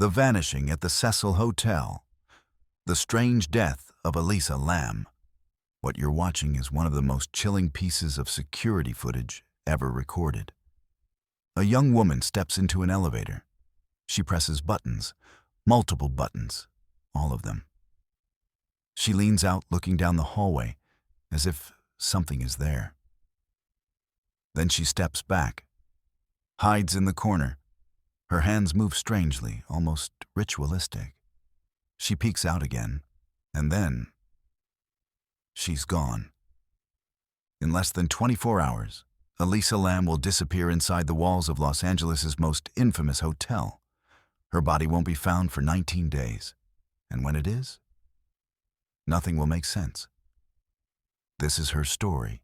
The Vanishing at the Cecil Hotel. The strange death of Elisa Lam. What you're watching is one of the most chilling pieces of security footage ever recorded. A young woman steps into an elevator. She presses buttons, multiple buttons, all of them. She leans out, looking down the hallway, as if something is there. Then she steps back, hides in the corner. Her hands move strangely, almost ritualistic. She peeks out again, and then she's gone. In less than 24 hours, Elisa Lam will disappear inside the walls of Los Angeles' most infamous hotel. Her body won't be found for 19 days. And when it is, nothing will make sense. This is her story.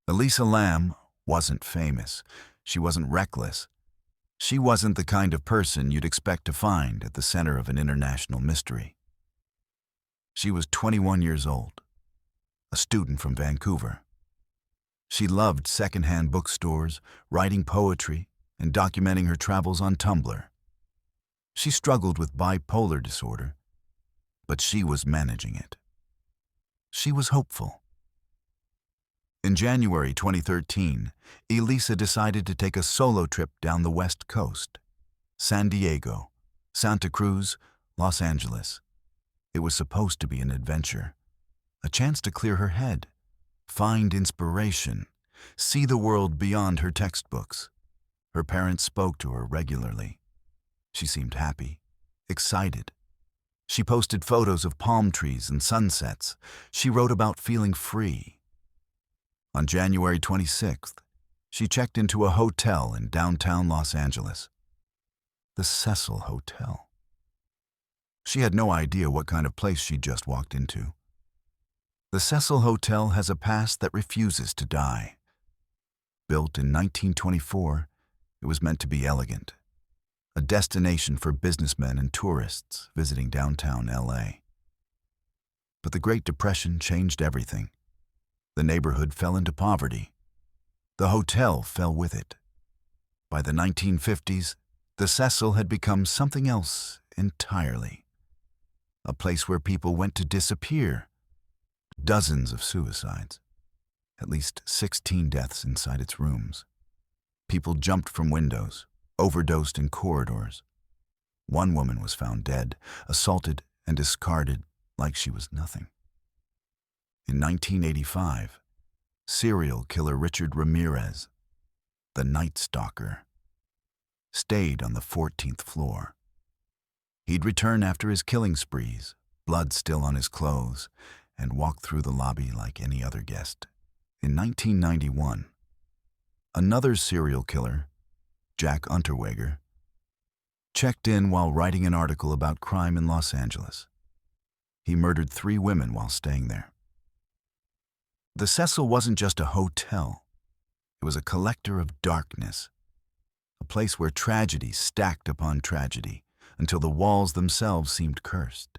Elisa Lam wasn't famous. She wasn't reckless. She wasn't the kind of person you'd expect to find at the center of an international mystery. She was 21 years old, a student from Vancouver. She loved secondhand bookstores, writing poetry, and documenting her travels on Tumblr. She struggled with bipolar disorder, but she was managing it. She was hopeful. In January 2013, Elisa decided to take a solo trip down the West Coast. San Diego, Santa Cruz, Los Angeles. It was supposed to be an adventure, a chance to clear her head, find inspiration, see the world beyond her textbooks. Her parents spoke to her regularly. She seemed happy, excited. She posted photos of palm trees and sunsets. She wrote about feeling free. On January 26th, she checked into a hotel in downtown Los Angeles, the Cecil Hotel. She had no idea what kind of place she'd just walked into. The Cecil Hotel has a past that refuses to die. Built in 1924, it was meant to be elegant, a destination for businessmen and tourists visiting downtown LA. But the Great Depression changed everything. The neighborhood fell into poverty. The hotel fell with it. By the 1950s, the Cecil had become something else entirely. A place where people went to disappear. Dozens of suicides. At least 16 deaths inside its rooms. People jumped from windows, overdosed in corridors. One woman was found dead, assaulted and discarded like she was nothing. In 1985, serial killer Richard Ramirez, the Night Stalker, stayed on the 14th floor. He'd return after his killing sprees, blood still on his clothes, and walk through the lobby like any other guest. In 1991, another serial killer, Jack Unterweger, checked in while writing an article about crime in Los Angeles. He murdered 3 women while staying there. The Cecil wasn't just a hotel. It was a collector of darkness, a place where tragedy stacked upon tragedy until the walls themselves seemed cursed.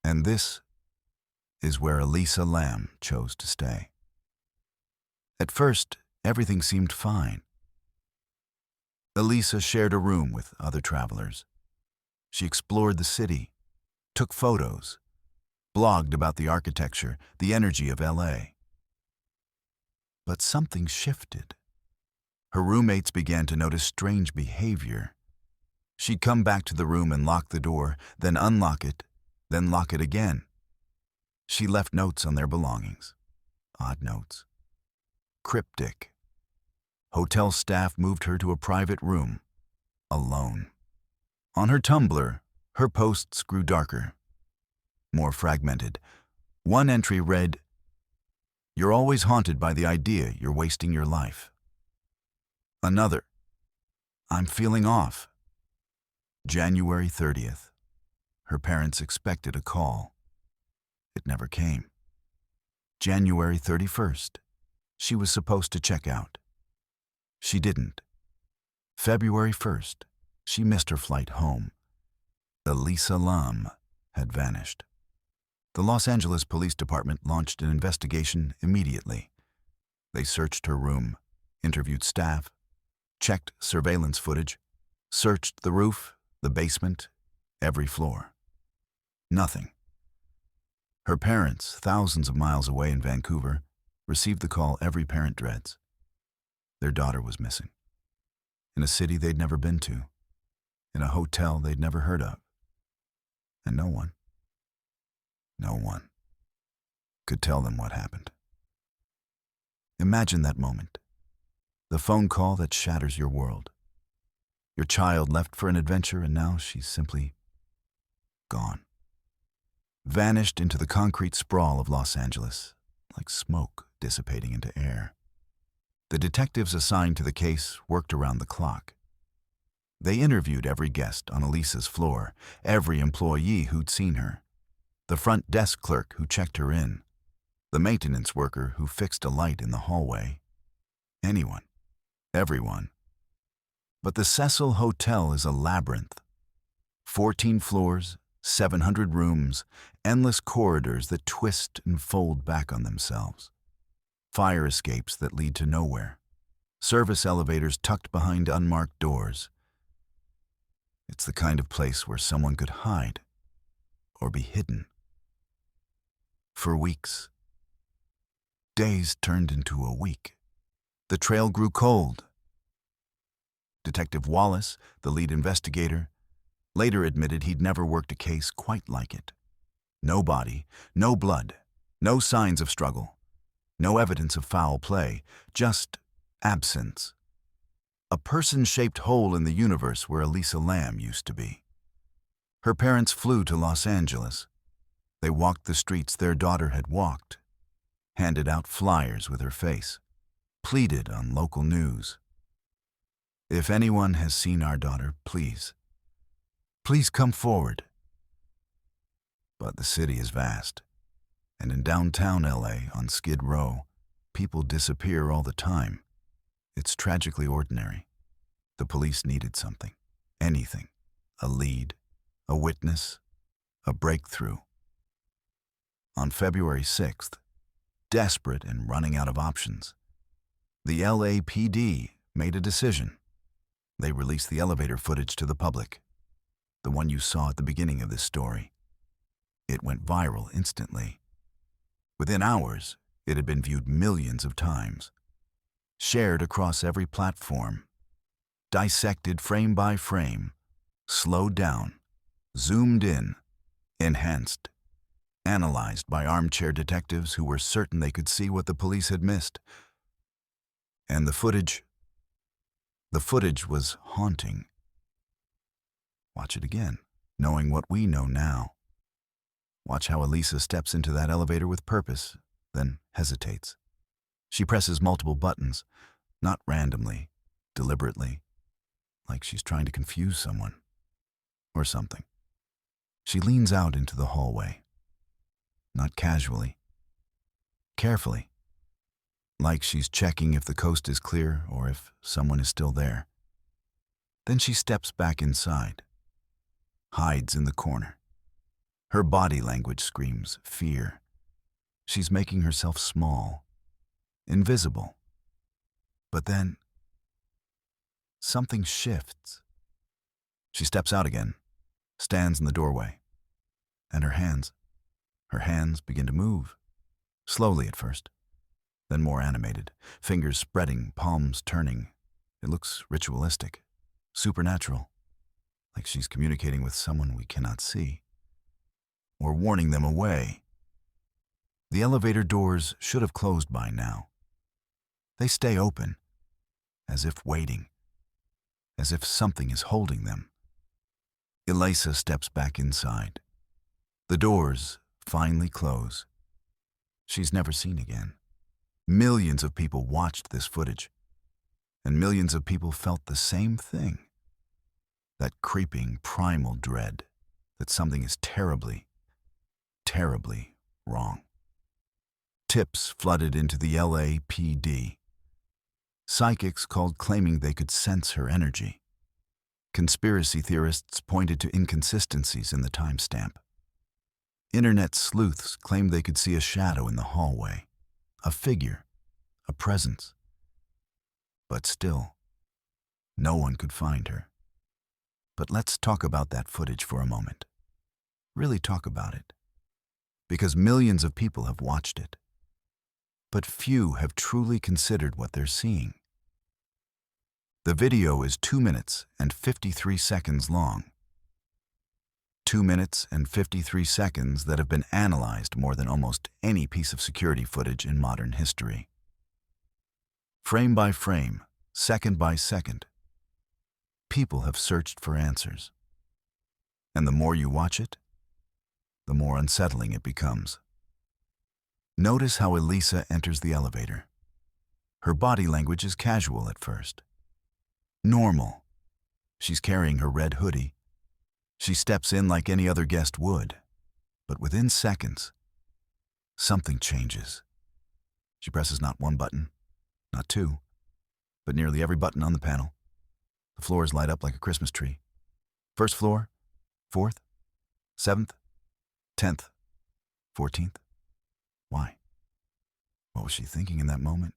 And this is where Elisa Lam chose to stay. At first, everything seemed fine. Elisa shared a room with other travelers. She explored the city, took photos, blogged about the architecture, the energy of LA. But something shifted. Her roommates began to notice strange behavior. She'd come back to the room and lock the door, then unlock it, then lock it again. She left notes on their belongings. Odd notes. Cryptic. Hotel staff moved her to a private room, alone. On her Tumblr, her posts grew darker, more fragmented. One entry read, "You're always haunted by the idea you're wasting your life." Another, "I'm feeling off." January 30th. Her parents expected a call. It never came. January 31st. She was supposed to check out. She didn't. February 1st. She missed her flight home. Elisa Lam had vanished. The Los Angeles Police Department launched an investigation immediately. They searched her room, interviewed staff, checked surveillance footage, searched the roof, The basement, every floor. Nothing. Her parents, thousands of miles away in Vancouver, received the call every parent dreads. Their daughter was missing. In a city they'd never been to. In a hotel they'd never heard of. And no one could tell them what happened. Imagine that moment. The phone call that shatters your world. Your child left for an adventure and now she's simply gone. Vanished into the concrete sprawl of Los Angeles, like smoke dissipating into air. The detectives assigned to the case worked around the clock. They interviewed every guest on Elisa's floor, every employee who'd seen her, the front desk clerk who checked her in, the maintenance worker who fixed a light in the hallway. Anyone, everyone. But the Cecil Hotel is a labyrinth. 14 floors, 700 rooms, endless corridors that twist and fold back on themselves. Fire escapes that lead to nowhere. Service elevators tucked behind unmarked doors. It's the kind of place where someone could hide or be hidden. For weeks. Days turned into a week. The trail grew cold. Detective Wallace, the lead investigator, later admitted he'd never worked a case quite like it. No body, no blood, no signs of struggle, no evidence of foul play, just absence. A person-shaped hole in the universe where Elisa Lam used to be. Her parents flew to Los Angeles. They walked the streets their daughter had walked, handed out flyers with her face, pleaded on local news. If anyone has seen our daughter, please come forward. But the city is vast, and in downtown LA on Skid Row, people disappear all the time. It's tragically ordinary. The police needed something, anything, a lead, a witness, a breakthrough. On February 6th, desperate and running out of options, the LAPD made a decision. They released the elevator footage to the public, the one you saw at the beginning of this story. It went viral instantly. Within hours, it had been viewed millions of times, shared across every platform, dissected frame by frame, slowed down, zoomed in, enhanced, analyzed by armchair detectives who were certain they could see what the police had missed. And the footage was haunting. Watch it again, knowing what we know now. Watch how Elisa steps into that elevator with purpose, then hesitates. She presses multiple buttons, not randomly, deliberately, like she's trying to confuse someone or something. She leans out into the hallway, not casually, carefully, like she's checking if the coast is clear or if someone is still there. Then she steps back inside, hides in the corner. Her body language screams fear. She's making herself small, invisible. But then, something shifts. She steps out again, stands in the doorway, and her hands begin to move, slowly at first, then more animated, fingers spreading, palms turning. It looks ritualistic, supernatural, like she's communicating with someone we cannot see, or warning them away. The elevator doors should have closed by now. They stay open, as if waiting, as if something is holding them. Elisa steps back inside. The doors finally close. She's never seen again. Millions of people watched this footage, and millions of people felt the same thing. That creeping, primal dread that something is terribly, terribly wrong. Tips flooded into the LAPD. Psychics called claiming they could sense her energy. Conspiracy theorists pointed to inconsistencies in the timestamp. Internet sleuths claimed they could see a shadow in the hallway, a figure, a presence. But still, no one could find her. But let's talk about that footage for a moment. Really talk about it. Because millions of people have watched it. But few have truly considered what they're seeing. The video is 2 minutes and 53 seconds long. 2 minutes and 53 seconds that have been analyzed more than almost any piece of security footage in modern history. Frame by frame, second by second, people have searched for answers. And the more you watch it, the more unsettling it becomes. Notice how Elisa enters the elevator. Her body language is casual at first. Normal. She's carrying her red hoodie. She steps in like any other guest would. But within seconds, something changes. She presses not one button, not two, but nearly every button on the panel. The floors light up like a Christmas tree. First floor, 4th, 7th, 10th, 14th. Why? What was she thinking in that moment?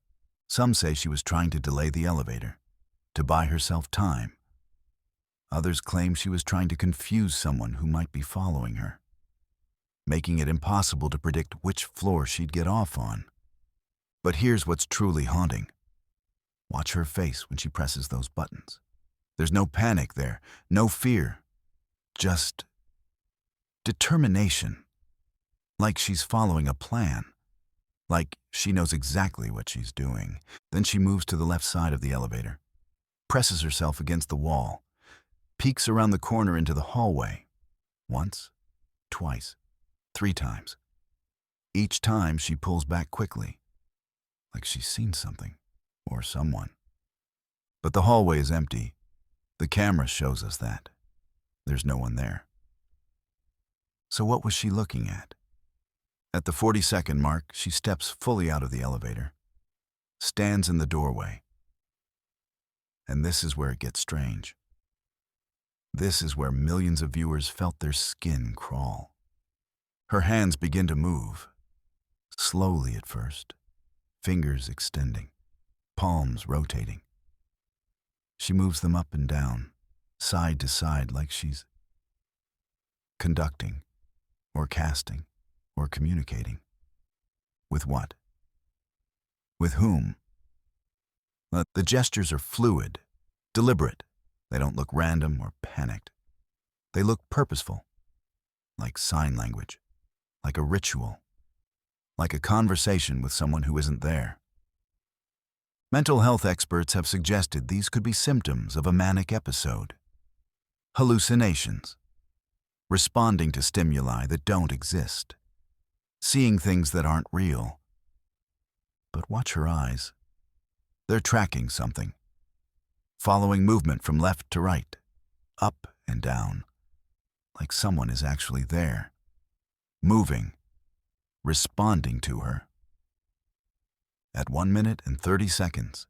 Some say she was trying to delay the elevator, to buy herself time. Others claim she was trying to confuse someone who might be following her, making it impossible to predict which floor she'd get off on. But here's what's truly haunting. Watch her face when she presses those buttons. There's no panic there, no fear, just determination. Like she's following a plan. Like she knows exactly what she's doing. Then she moves to the left side of the elevator, presses herself against the wall, peeks around the corner into the hallway. Once, twice, 3 times. Each time she pulls back quickly, like she's seen something or someone. But the hallway is empty. The camera shows us that. There's no one there. So what was she looking at? At the 40-second mark, she steps fully out of the elevator, stands in the doorway. And this is where it gets strange. This is where millions of viewers felt their skin crawl. Her hands begin to move, slowly at first, fingers extending, palms rotating. She moves them up and down, side to side, like she's conducting, or casting, or communicating. With what? With whom? The gestures are fluid, deliberate. They don't look random or panicked. They look purposeful, like sign language, like a ritual, like a conversation with someone who isn't there. Mental health experts have suggested these could be symptoms of a manic episode. Hallucinations, responding to stimuli that don't exist, seeing things that aren't real. But watch her eyes. They're tracking something, following movement from left to right, up and down, like someone is actually there, moving, responding to her. At 1 minute and 30 seconds,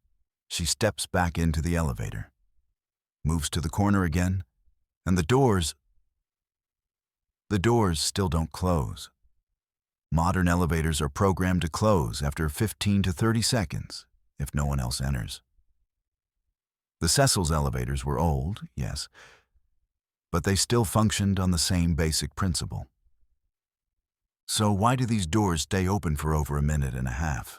she steps back into the elevator, moves to the corner again, and the doors still don't close. Modern elevators are programmed to close after 15 to 30 seconds if no one else enters. The Cecil's elevators were old, yes, but they still functioned on the same basic principle. So why do these doors stay open for over 1.5 minutes?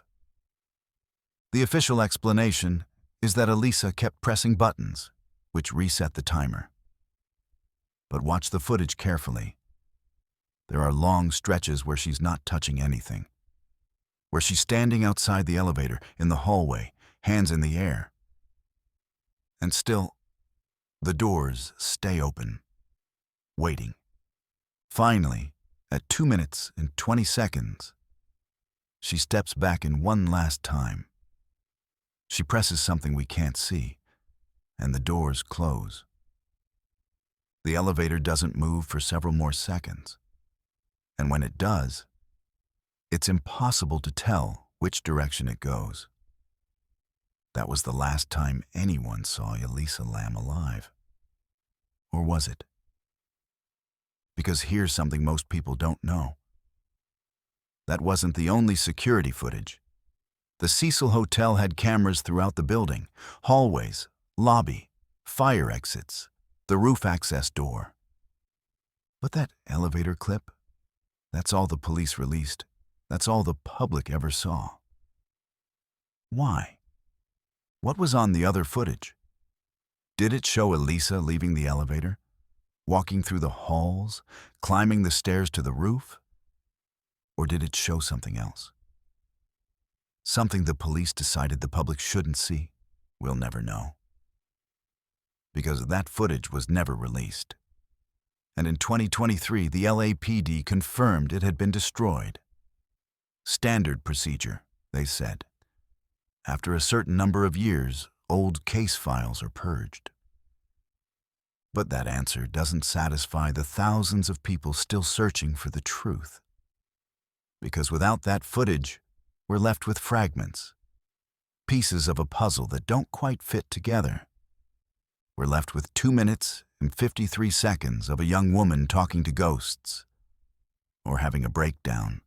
The official explanation is that Elisa kept pressing buttons, which reset the timer. But watch the footage carefully. There are long stretches where she's not touching anything, where she's standing outside the elevator, in the hallway, hands in the air. And still, the doors stay open, waiting. Finally, at 2 minutes and 20 seconds, she steps back in one last time. She presses something we can't see, and the doors close. The elevator doesn't move for several more seconds. And when it does, it's impossible to tell which direction it goes. That was the last time anyone saw Elisa Lam alive. Or was it? Because here's something most people don't know. That wasn't the only security footage. The Cecil Hotel had cameras throughout the building, hallways, lobby, fire exits, the roof access door. But that elevator clip, that's all the police released. That's all the public ever saw. Why? What was on the other footage? Did it show Elisa leaving the elevator, walking through the halls, climbing the stairs to the roof? Or did it show something else? Something the police decided the public shouldn't see? We'll never know. Because that footage was never released. And in 2023, the LAPD confirmed it had been destroyed. Standard procedure, they said. After a certain number of years, old case files are purged. But that answer doesn't satisfy the thousands of people still searching for the truth. Because without that footage, we're left with fragments, pieces of a puzzle that don't quite fit together. We're left with 2 minutes and 53 seconds of a young woman talking to ghosts, or having a breakdown,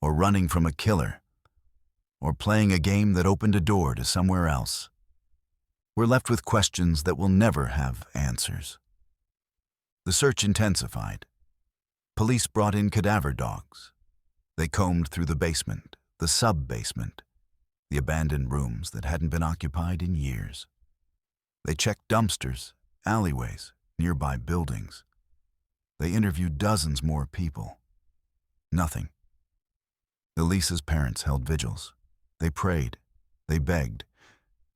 or running from a killer, or playing a game that opened a door to somewhere else. We're left with questions that will never have answers. The search intensified. Police brought in cadaver dogs. They combed through the basement, the sub-basement, the abandoned rooms that hadn't been occupied in years. They checked dumpsters, alleyways, nearby buildings. They interviewed dozens more people. Nothing. Elisa's parents held vigils. They prayed. They begged.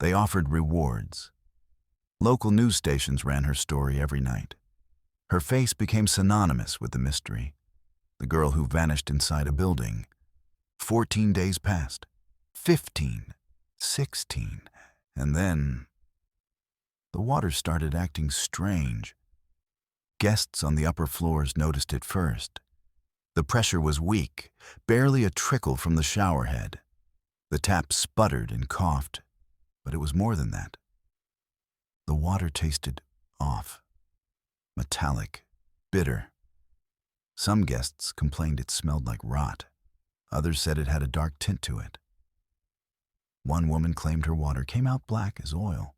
They offered rewards. Local news stations ran her story every night. Her face became synonymous with the mystery. The girl who vanished inside a building. 14 days passed. 15. 16. And then the water started acting strange. Guests on the upper floors noticed it first. The pressure was weak, barely a trickle from the shower head. The tap sputtered and coughed, but it was more than that. The water tasted off, metallic, bitter. Some guests complained it smelled like rot. Others said it had a dark tint to it. One woman claimed her water came out black as oil.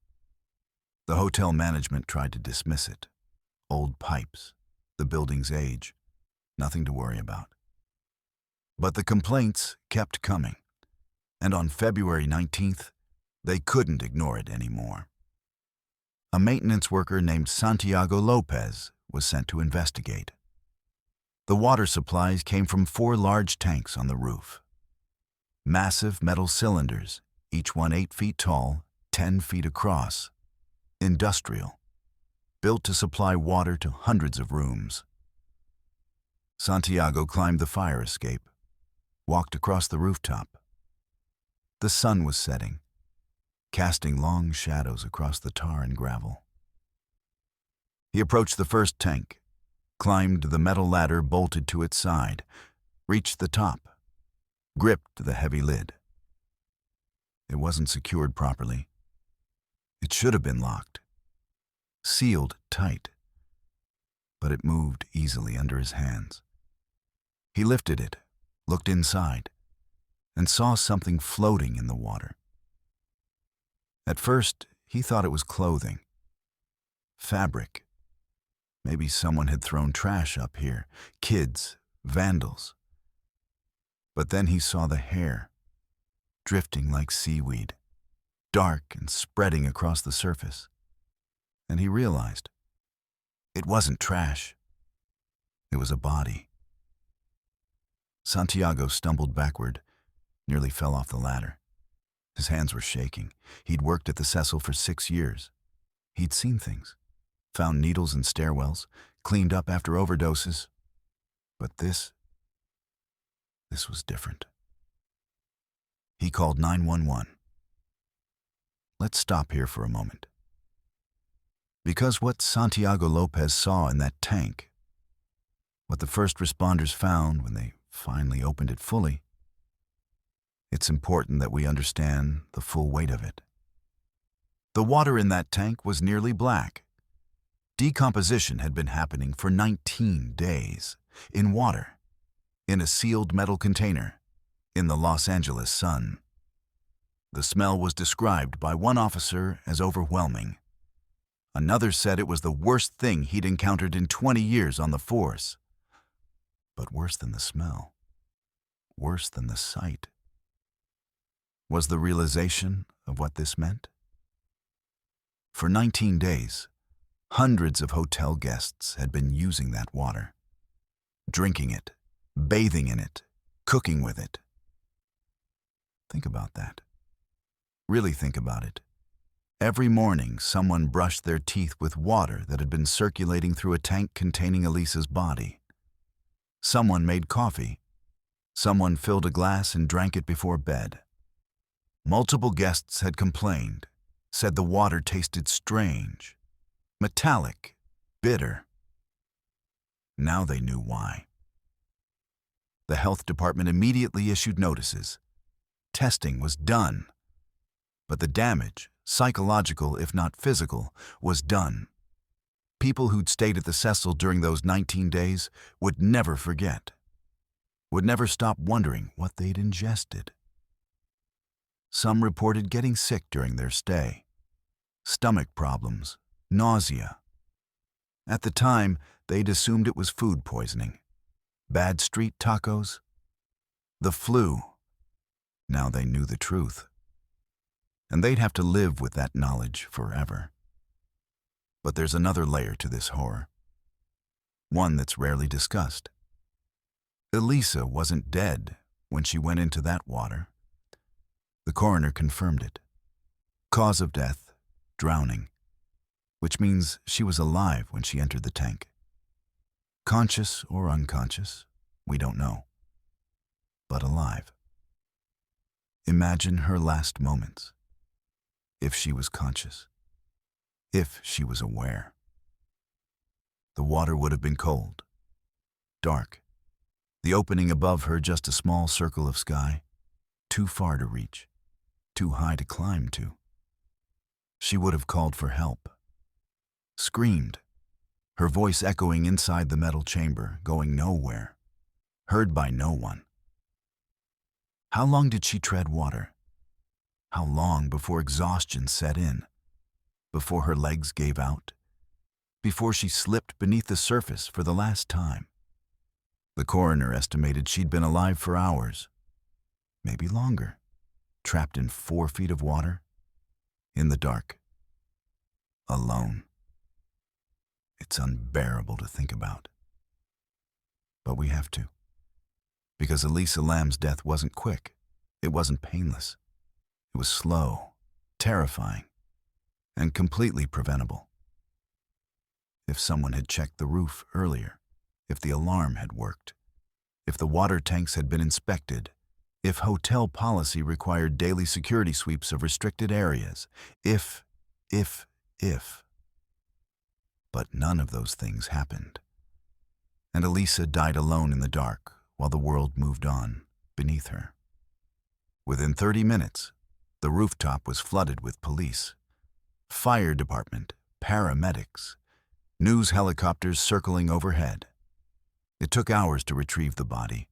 The hotel management tried to dismiss it. Old pipes, the building's age, nothing to worry about. But the complaints kept coming, and on February 19th, they couldn't ignore it anymore. A maintenance worker named Santiago Lopez was sent to investigate. The water supplies came from 4 large tanks on the roof. Massive metal cylinders, each one 8 feet tall, 10 feet across. Industrial, built to supply water to hundreds of rooms. Santiago climbed the fire escape, walked across the rooftop. The sun was setting, casting long shadows across the tar and gravel. He approached the first tank, climbed the metal ladder bolted to its side, reached the top, gripped the heavy lid. It wasn't secured properly. It should have been locked, sealed tight, but it moved easily under his hands. He lifted it, looked inside, and saw something floating in the water. At first, he thought it was clothing, fabric. Maybe someone had thrown trash up here, kids, vandals. But then he saw the hair, drifting like seaweed, dark and spreading across the surface. And he realized it wasn't trash. It was a body. Santiago stumbled backward, nearly fell off the ladder. His hands were shaking. He'd worked at the Cecil for 6 years. He'd seen things, found needles in stairwells, cleaned up after overdoses. But this was different. He called 911. Let's stop here for a moment. Because what Santiago Lopez saw in that tank, what the first responders found when they finally opened it fully, it's important that we understand the full weight of it. The water in that tank was nearly black. Decomposition had been happening for 19 days, in water, in a sealed metal container, in the Los Angeles sun. The smell was described by one officer as overwhelming. Another said it was the worst thing he'd encountered in 20 years on the force. But worse than the smell, worse than the sight, was the realization of what this meant. For 19 days, hundreds of hotel guests had been using that water, drinking it, bathing in it, cooking with it. Think about that. Really think about it. Every morning, someone brushed their teeth with water that had been circulating through a tank containing Elisa's body. Someone made coffee. Someone filled a glass and drank it before bed. Multiple guests had complained, said the water tasted strange, metallic, bitter. Now they knew why. The health department immediately issued notices. Testing was done. But the damage, psychological if not physical, was done. People who'd stayed at the Cecil during those 19 days would never forget, would never stop wondering what they'd ingested. Some reported getting sick during their stay, stomach problems, nausea. At the time, they'd assumed it was food poisoning, bad street tacos, the flu. Now they knew the truth. And they'd have to live with that knowledge forever. But there's another layer to this horror, one that's rarely discussed. Elisa wasn't dead when she went into that water. The coroner confirmed it. Cause of death, drowning, which means she was alive when she entered the tank. Conscious or unconscious, we don't know, but alive. Imagine her last moments. If she was conscious, if she was aware. The water would have been cold, dark, the opening above her just a small circle of sky, too far to reach, too high to climb to. She would have called for help, screamed, her voice echoing inside the metal chamber, going nowhere, heard by no one. How long did she tread water? How long before exhaustion set in? Before her legs gave out? Before she slipped beneath the surface for the last time? The coroner estimated she'd been alive for hours, maybe longer, trapped in 4 feet of water, in the dark, alone. It's unbearable to think about. But we have to. Because Elisa Lam's death wasn't quick. It wasn't painless. It was slow, terrifying, and completely preventable. If someone had checked the roof earlier, if the alarm had worked, if the water tanks had been inspected, if hotel policy required daily security sweeps of restricted areas, if. But none of those things happened. And Elisa died alone in the dark while the world moved on beneath her. Within 30 minutes, the rooftop was flooded with police, fire department, paramedics, news helicopters circling overhead. It took hours to retrieve the body.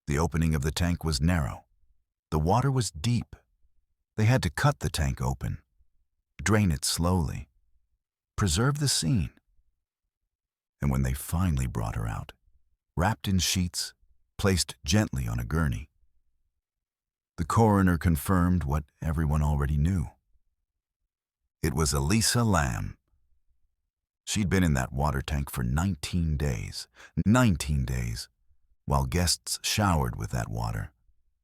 The opening of the tank was narrow. The water was deep. They had to cut the tank open, drain it slowly, preserve the scene. And when they finally brought her out, wrapped in sheets, placed gently on a gurney, the coroner confirmed what everyone already knew. It was Elisa Lam. She'd been in that water tank for 19 days. 19 days, while guests showered with that water,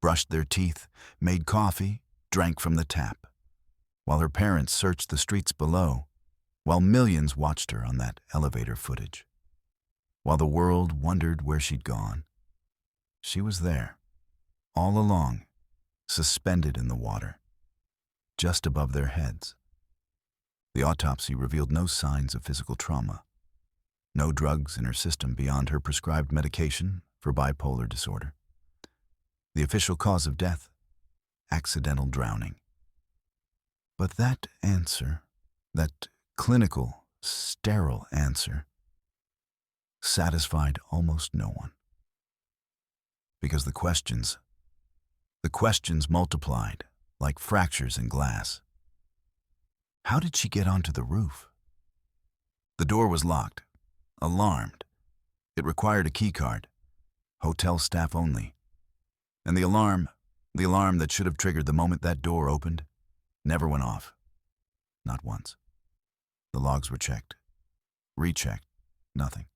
brushed their teeth, made coffee, drank from the tap, while her parents searched the streets below, while millions watched her on that elevator footage, while the world wondered where she'd gone. She was there, all along, suspended in the water, just above their heads. The autopsy revealed no signs of physical trauma, no drugs in her system beyond her prescribed medication for bipolar disorder. The official cause of death, accidental drowning. But that answer, that clinical, sterile answer, satisfied almost no one. Because the questions multiplied like fractures in glass. How did she get onto the roof? The door was locked, alarmed. It required a keycard, hotel staff only. And the alarm that should have triggered the moment that door opened, never went off. Not once. The logs were checked, rechecked, nothing.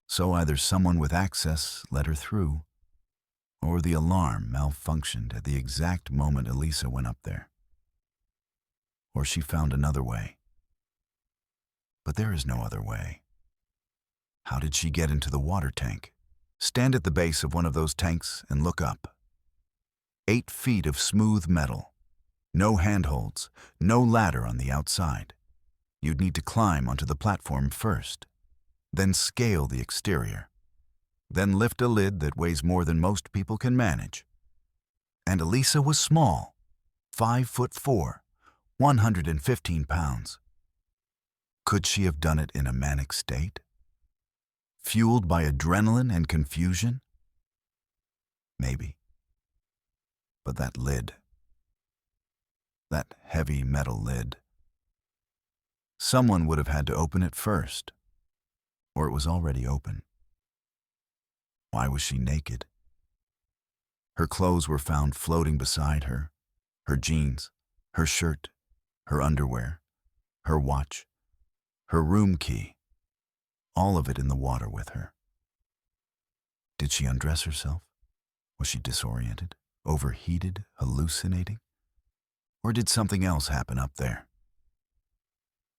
So either someone with access let her through, or the alarm malfunctioned at the exact moment Elisa went up there. Or she found another way. But there is no other way. How did she get into the water tank? Stand at the base of one of those tanks and look up. 8 feet of smooth metal. No handholds, no ladder on the outside. You'd need to climb onto the platform first, then scale the exterior, then lift a lid that weighs more than most people can manage. And Elisa was small, 5'4", 115 pounds. Could she have done it in a manic state? Fueled by adrenaline and confusion? Maybe. But that lid, that heavy metal lid, someone would have had to open it first, or it was already open. Why was she naked? Her clothes were found floating beside her, her jeans, her shirt, her underwear, her watch, her room key, all of it in the water with her. Did she undress herself? Was she disoriented, overheated, hallucinating? Or did something else happen up there?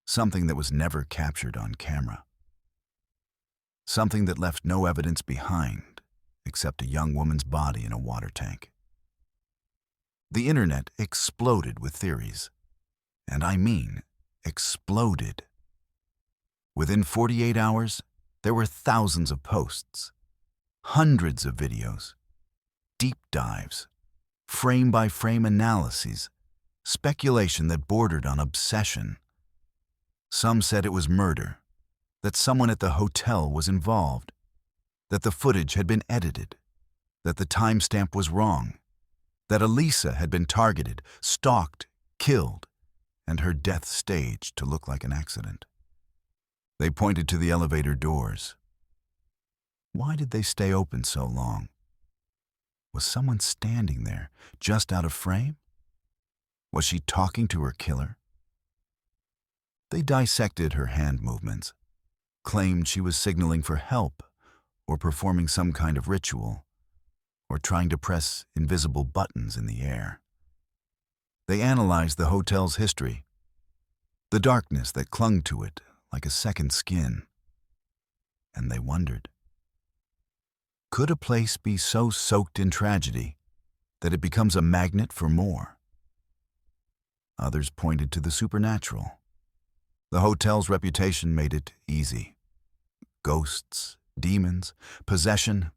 Something that was never captured on camera. Something that left no evidence behind except a young woman's body in a water tank. The internet exploded with theories. And I mean exploded. Within 48 hours, there were thousands of posts, hundreds of videos, deep dives, frame-by-frame analyses, speculation that bordered on obsession. Some said it was murder, that someone at the hotel was involved, that the footage had been edited, that the timestamp was wrong, that Elisa had been targeted, stalked, killed, and her death staged to look like an accident. They pointed to the elevator doors. Why did they stay open so long? Was someone standing there, just out of frame? Was she talking to her killer? They dissected her hand movements, claimed she was signaling for help or performing some kind of ritual, or trying to press invisible buttons in the air. They analyzed the hotel's history, the darkness that clung to it like a second skin, and they wondered, could a place be so soaked in tragedy that it becomes a magnet for more? Others pointed to the supernatural. The hotel's reputation made it easy. Ghosts, demons, possession.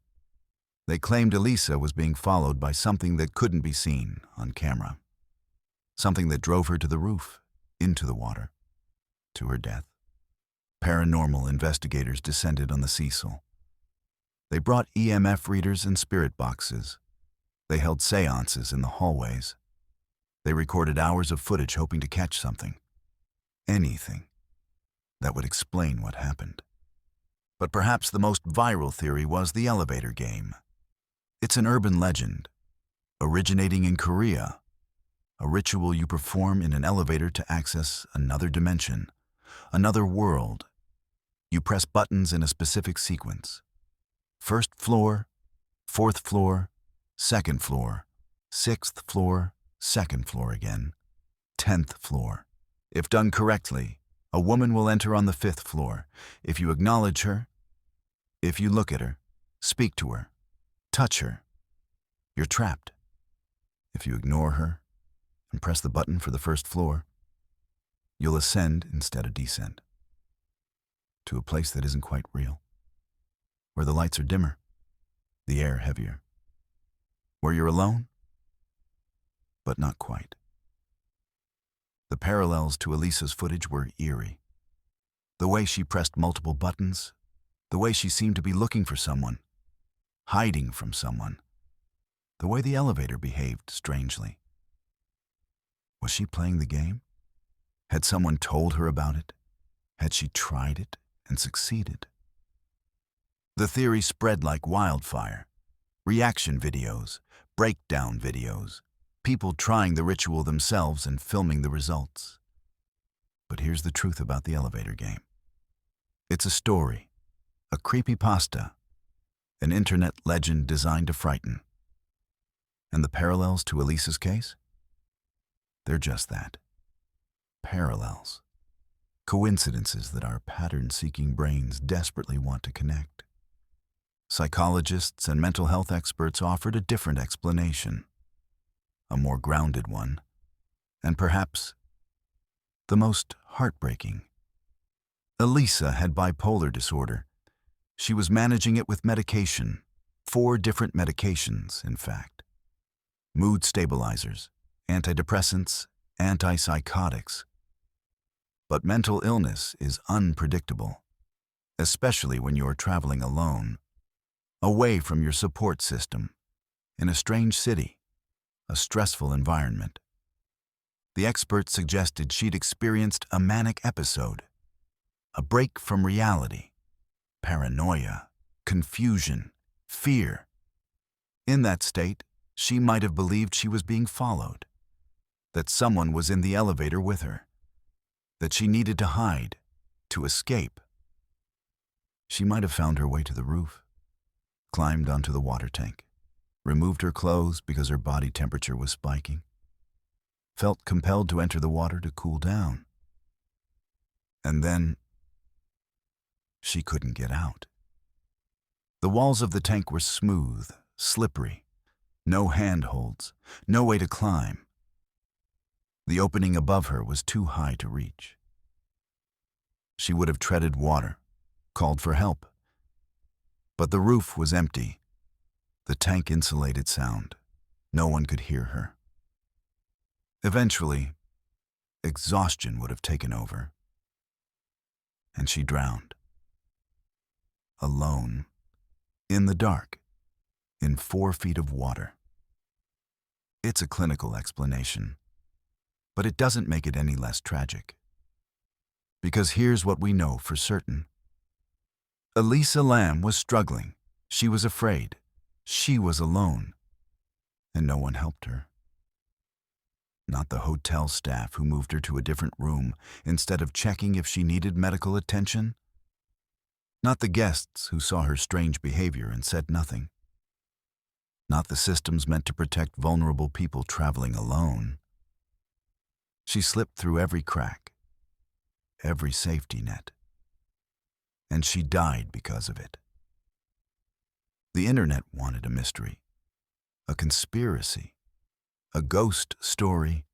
They claimed Elisa was being followed by something that couldn't be seen on camera. Something that drove her to the roof, into the water, to her death. Paranormal investigators descended on the Cecil. They brought EMF readers and spirit boxes. They held seances in the hallways. They recorded hours of footage hoping to catch something. Anything that would explain what happened. But perhaps the most viral theory was the elevator game. It's an urban legend, originating in Korea, a ritual you perform in an elevator to access another dimension, another world. You press buttons in a specific sequence. 1st floor, 4th floor, 2nd floor, 6th floor, 2nd floor again, 10th floor. If done correctly, a woman will enter on the 5th floor. If you acknowledge her, if you look at her, speak to her, touch her, you're trapped. If you ignore her and press the button for the 1st floor, you'll ascend instead of descend to a place that isn't quite real, where the lights are dimmer, the air heavier, where you're alone, but not quite. The parallels to Elisa's footage were eerie. The way she pressed multiple buttons, the way she seemed to be looking for someone, hiding from someone, the way the elevator behaved strangely. Was she playing the game? Had someone told her about it? Had she tried it and succeeded? The theory spread like wildfire. Reaction videos, breakdown videos, people trying the ritual themselves and filming the results. But here's the truth about the elevator game. It's a story, a creepypasta, an internet legend designed to frighten. And the parallels to Elisa's case? They're just that. Parallels. Coincidences that our pattern-seeking brains desperately want to connect. Psychologists and mental health experts offered a different explanation, a more grounded one, and perhaps the most heartbreaking. Elisa had bipolar disorder. She was managing it with medication, 4 different medications, in fact. Mood stabilizers, antidepressants, antipsychotics. But mental illness is unpredictable, especially when you're traveling alone, away from your support system, in a strange city, a stressful environment. The experts suggested she'd experienced a manic episode, a break from reality, paranoia, confusion, fear. In that state, she might have believed she was being followed, that someone was in the elevator with her, that she needed to hide, to escape. She might have found her way to the roof, climbed onto the water tank, removed her clothes because her body temperature was spiking, felt compelled to enter the water to cool down. And then she couldn't get out. The walls of the tank were smooth, slippery, no handholds, no way to climb. The opening above her was too high to reach. She would have treaded water, called for help. But the roof was empty, the tank insulated sound. No one could hear her. Eventually, exhaustion would have taken over, and she drowned. Alone, in the dark, in 4 feet of water. It's a clinical explanation, but it doesn't make it any less tragic. Because here's what we know for certain. Elisa Lam was struggling. She was afraid. She was alone. And no one helped her. Not the hotel staff who moved her to a different room instead of checking if she needed medical attention. Not the guests who saw her strange behavior and said nothing. Not the systems meant to protect vulnerable people traveling alone. She slipped through every crack, every safety net, and she died because of it. The internet wanted a mystery, a conspiracy, a ghost story.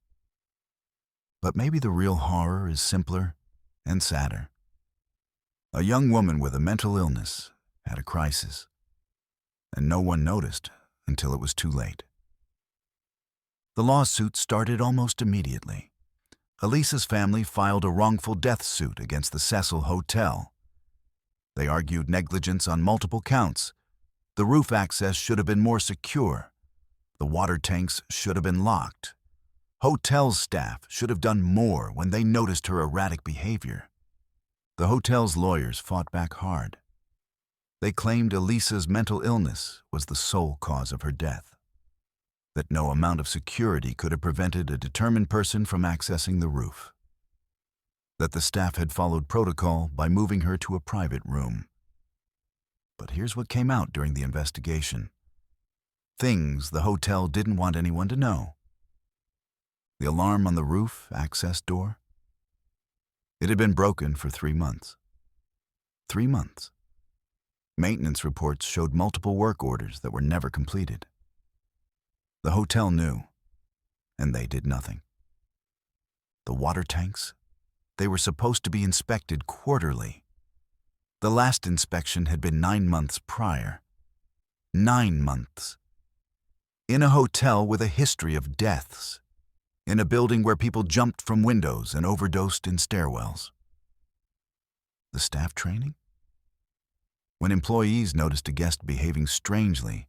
But maybe the real horror is simpler and sadder. A young woman with a mental illness had a crisis, and no one noticed until it was too late. The lawsuit started almost immediately. Elisa's family filed a wrongful death suit against the Cecil Hotel. They argued negligence on multiple counts. The roof access should have been more secure. The water tanks should have been locked. Hotel staff should have done more when they noticed her erratic behavior. The hotel's lawyers fought back hard. They claimed Elisa's mental illness was the sole cause of her death, that no amount of security could have prevented a determined person from accessing the roof, that the staff had followed protocol by moving her to a private room. But here's what came out during the investigation. Things the hotel didn't want anyone to know. The alarm on the roof access door? It had been broken for 3 months. 3 months. Maintenance reports showed multiple work orders that were never completed. The hotel knew, and they did nothing. The water tanks? They were supposed to be inspected quarterly. The last inspection had been 9 months prior. 9 months. In a hotel with a history of deaths. In a building where people jumped from windows and overdosed in stairwells. The staff training? When employees noticed a guest behaving strangely,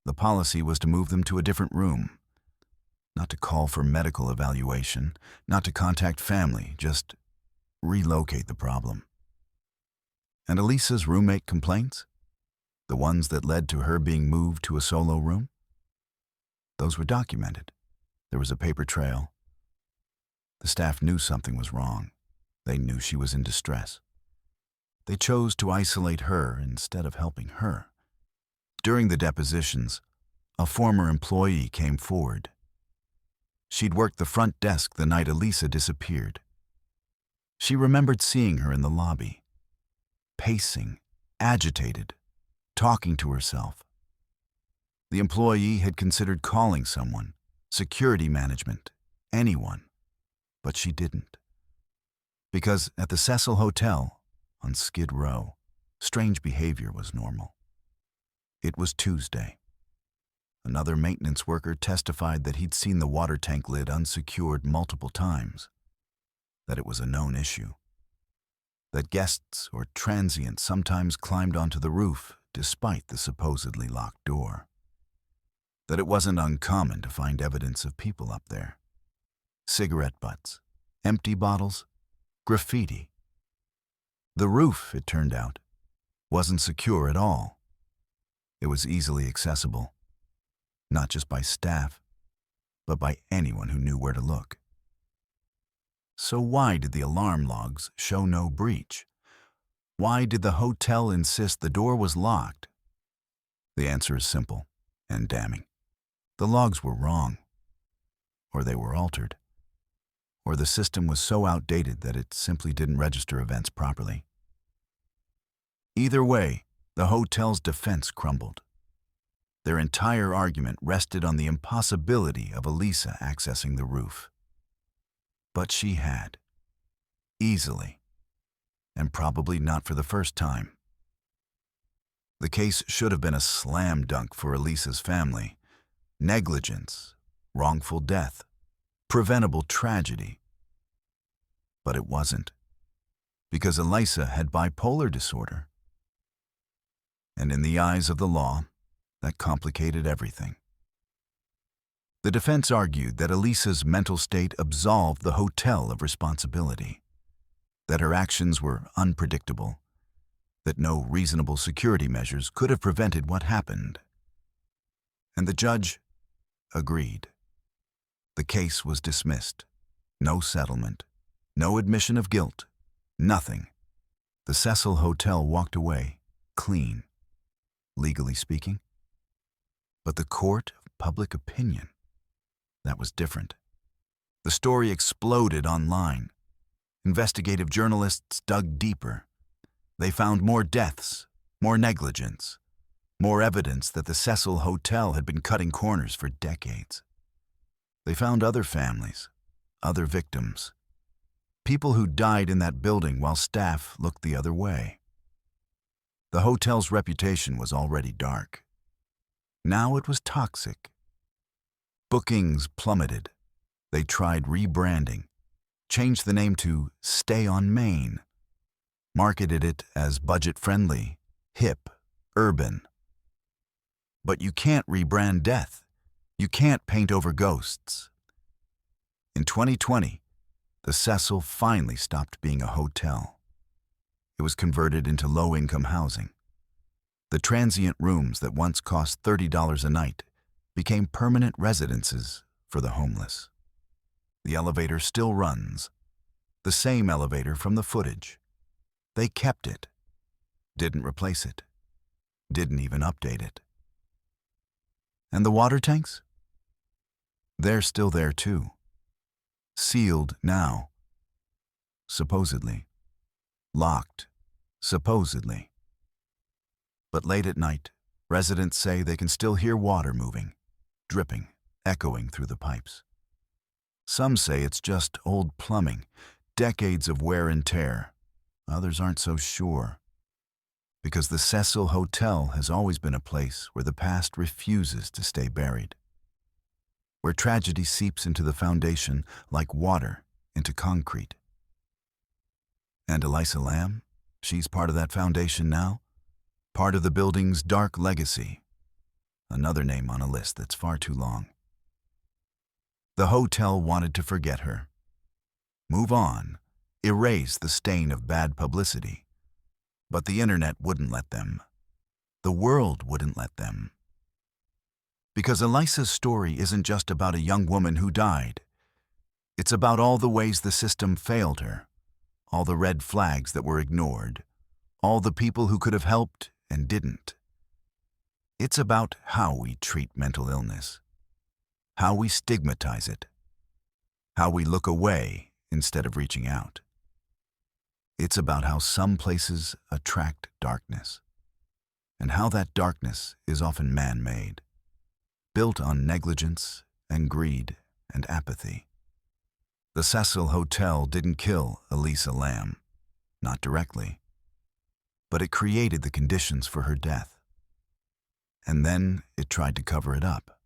the policy was to move them to a different room. Not to call for medical evaluation, not to contact family, just relocate the problem. And Elisa's roommate complaints? The ones that led to her being moved to a solo room? Those were documented. There was a paper trail. The staff knew something was wrong. They knew she was in distress. They chose to isolate her instead of helping her. During the depositions, a former employee came forward. She'd worked the front desk the night Elisa disappeared. She remembered seeing her in the lobby, pacing, agitated, talking to herself. The employee had considered calling someone, security management, anyone, but she didn't. Because at the Cecil Hotel on Skid Row, strange behavior was normal. It was Tuesday. Another maintenance worker testified that he'd seen the water tank lid unsecured multiple times, that it was a known issue, that guests or transients sometimes climbed onto the roof despite the supposedly locked door, that it wasn't uncommon to find evidence of people up there. Cigarette butts, empty bottles, graffiti. The roof, it turned out, wasn't secure at all. It was easily accessible, not just by staff, but by anyone who knew where to look. So why did the alarm logs show no breach? Why did the hotel insist the door was locked? The answer is simple and damning. The logs were wrong, or they were altered, or the system was so outdated that it simply didn't register events properly. Either way, the hotel's defense crumbled. Their entire argument rested on the impossibility of Elisa accessing the roof. But she had, easily, and probably not for the first time. The case should have been a slam dunk for Elisa's family. Negligence, wrongful death, preventable tragedy. But it wasn't, because Elisa had bipolar disorder. And in the eyes of the law, that complicated everything. The defense argued that Elisa's mental state absolved the hotel of responsibility, that her actions were unpredictable, that no reasonable security measures could have prevented what happened. And the judge agreed. The case was dismissed. No settlement, no admission of guilt, nothing. The Cecil Hotel walked away, clean, legally speaking. But the court of public opinion, that was different. The story exploded online. Investigative journalists dug deeper. They found more deaths, more negligence, more evidence that the Cecil Hotel had been cutting corners for decades. They found other families, other victims, people who died in that building while staff looked the other way. The hotel's reputation was already dark. Now it was toxic. Bookings plummeted. They tried rebranding, changed the name to Stay on Main, marketed it as budget-friendly, hip, urban. But you can't rebrand death. You can't paint over ghosts. In 2020, the Cecil finally stopped being a hotel. It was converted into low-income housing. The transient rooms that once cost $30 a night became permanent residences for the homeless. The elevator still runs, the same elevator from the footage. They kept it, didn't replace it, didn't even update it. And the water tanks? They're still there too. Sealed now, supposedly. Locked, supposedly. But late at night, residents say they can still hear water moving, dripping, echoing through the pipes. Some say it's just old plumbing, decades of wear and tear. Others aren't so sure. Because the Cecil Hotel has always been a place where the past refuses to stay buried, where tragedy seeps into the foundation like water into concrete. And Elisa Lam, she's part of that foundation now, part of the building's dark legacy, another name on a list that's far too long. The hotel wanted to forget her, move on, erase the stain of bad publicity. But the internet wouldn't let them. The world wouldn't let them. Because Elisa's story isn't just about a young woman who died. It's about all the ways the system failed her, all the red flags that were ignored, all the people who could have helped and didn't. It's about how we treat mental illness, how we stigmatize it, how we look away instead of reaching out. It's about how some places attract darkness, and how that darkness is often man-made, built on negligence and greed and apathy. The Cecil Hotel didn't kill Elisa Lam, not directly, but it created the conditions for her death. And then it tried to cover it up.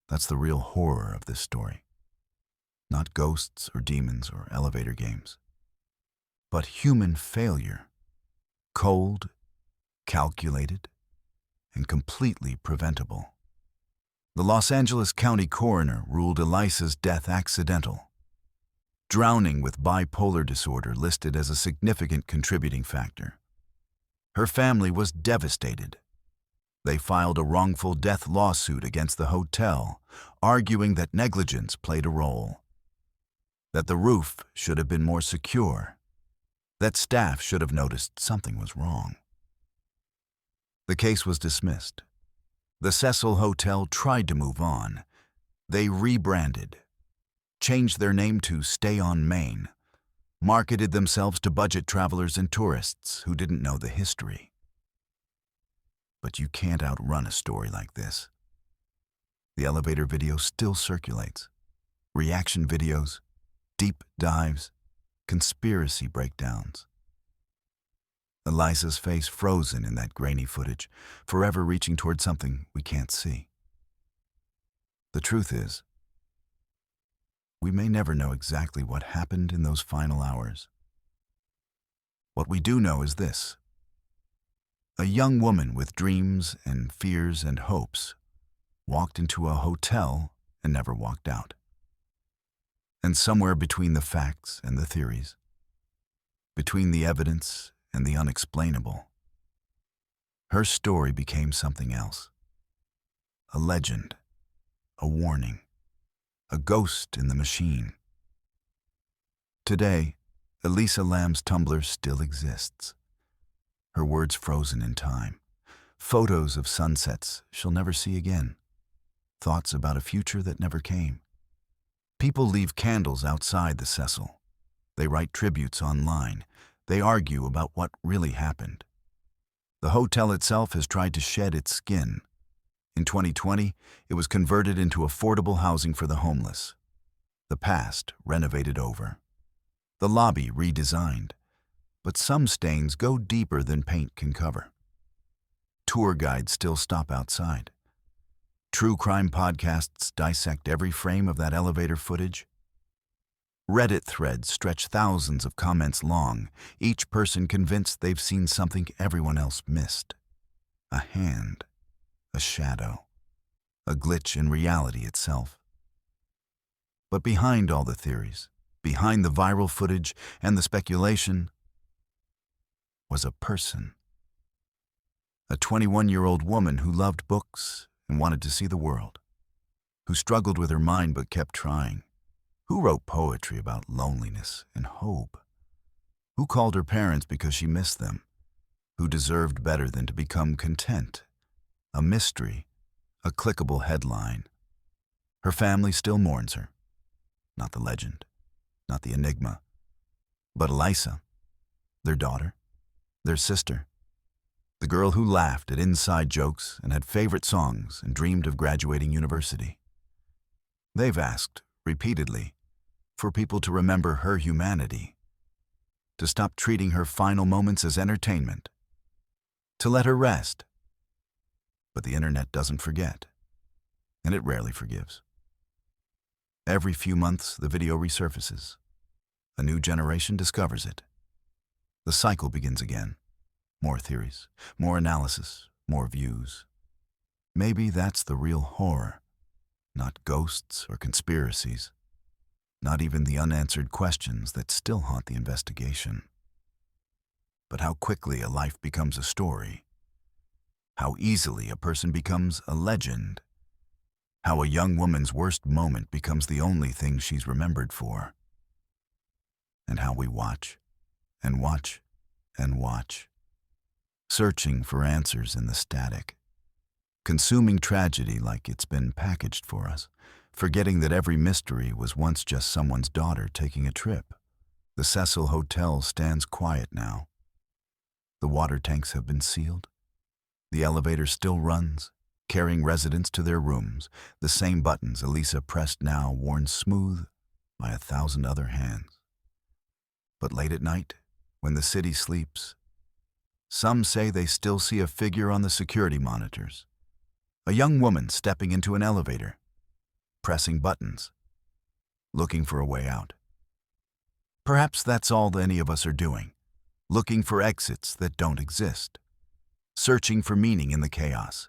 That's the real horror of this story. Not ghosts or demons or elevator games, but human failure, cold, calculated, and completely preventable. The Los Angeles County coroner ruled Elisa's death accidental. Drowning with bipolar disorder listed as a significant contributing factor. Her family was devastated. They filed a wrongful death lawsuit against the hotel, arguing that negligence played a role, that the roof should have been more secure, that staff should have noticed something was wrong. The case was dismissed. The Cecil Hotel tried to move on. They rebranded, changed their name to Stay on Main, marketed themselves to budget travelers and tourists who didn't know the history. But you can't outrun a story like this. The elevator video still circulates. Reaction videos, deep dives, conspiracy breakdowns. Elisa's face frozen in that grainy footage, forever reaching toward something we can't see. The truth is, we may never know exactly what happened in those final hours. What we do know is this. A young woman with dreams and fears and hopes walked into a hotel and never walked out. And somewhere between the facts and the theories, between the evidence and the unexplainable, her story became something else. A legend, a warning, a ghost in the machine. Today, Elisa Lam's Tumblr still exists. Her words frozen in time. Photos of sunsets she'll never see again. Thoughts about a future that never came. People leave candles outside the Cecil. They write tributes online. They argue about what really happened. The hotel itself has tried to shed its skin. In 2020, it was converted into affordable housing for the homeless. The past renovated over. The lobby redesigned. But some stains go deeper than paint can cover. Tour guides still stop outside. True crime podcasts dissect every frame of that elevator footage. Reddit threads stretch thousands of comments long, each person convinced they've seen something everyone else missed. A hand, a shadow, a glitch in reality itself. But behind all the theories, behind the viral footage and the speculation, was a person. A 21-year-old woman who loved books and wanted to see the world, who struggled with her mind but kept trying, who wrote poetry about loneliness and hope, who called her parents because she missed them, who deserved better than to become content, a mystery, a clickable headline. Her family still mourns her, not the legend, not the enigma, but Elisa, their daughter, their sister, the girl who laughed at inside jokes and had favorite songs and dreamed of graduating university. They've asked, repeatedly, for people to remember her humanity, to stop treating her final moments as entertainment, to let her rest. But the internet doesn't forget, and it rarely forgives. Every few months, the video resurfaces. A new generation discovers it. The cycle begins again. More theories, more analysis, more views. Maybe that's the real horror, not ghosts or conspiracies, not even the unanswered questions that still haunt the investigation. But how quickly a life becomes a story, how easily a person becomes a legend, how a young woman's worst moment becomes the only thing she's remembered for, and how we watch and watch and watch, searching for answers in the static, consuming tragedy like it's been packaged for us, forgetting that every mystery was once just someone's daughter taking a trip. The Cecil Hotel stands quiet now. The water tanks have been sealed. The elevator still runs, carrying residents to their rooms, the same buttons Elisa pressed now worn smooth by 1,000 other hands. But late at night, when the city sleeps, some say they still see a figure on the security monitors, a young woman stepping into an elevator, pressing buttons, looking for a way out. Perhaps that's all any of us are doing, looking for exits that don't exist, searching for meaning in the chaos,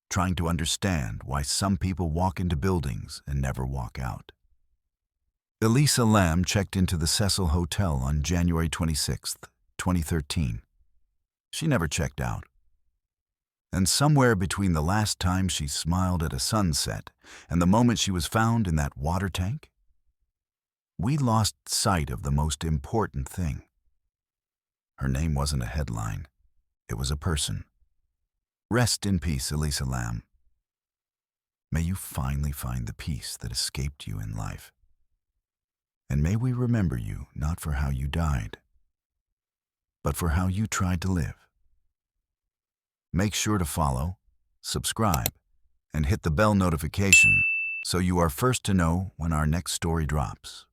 trying to understand why some people walk into buildings and never walk out. Elisa Lam checked into the Cecil Hotel on January 26, 2013. She never checked out. And somewhere between the last time she smiled at a sunset and the moment she was found in that water tank, we lost sight of the most important thing. Her name wasn't a headline. It was a person. Rest in peace, Elisa Lam. May you finally find the peace that escaped you in life. And may we remember you not for how you died, but for how you tried to live. Make sure to follow, subscribe, and hit the bell notification so you are first to know when our next story drops.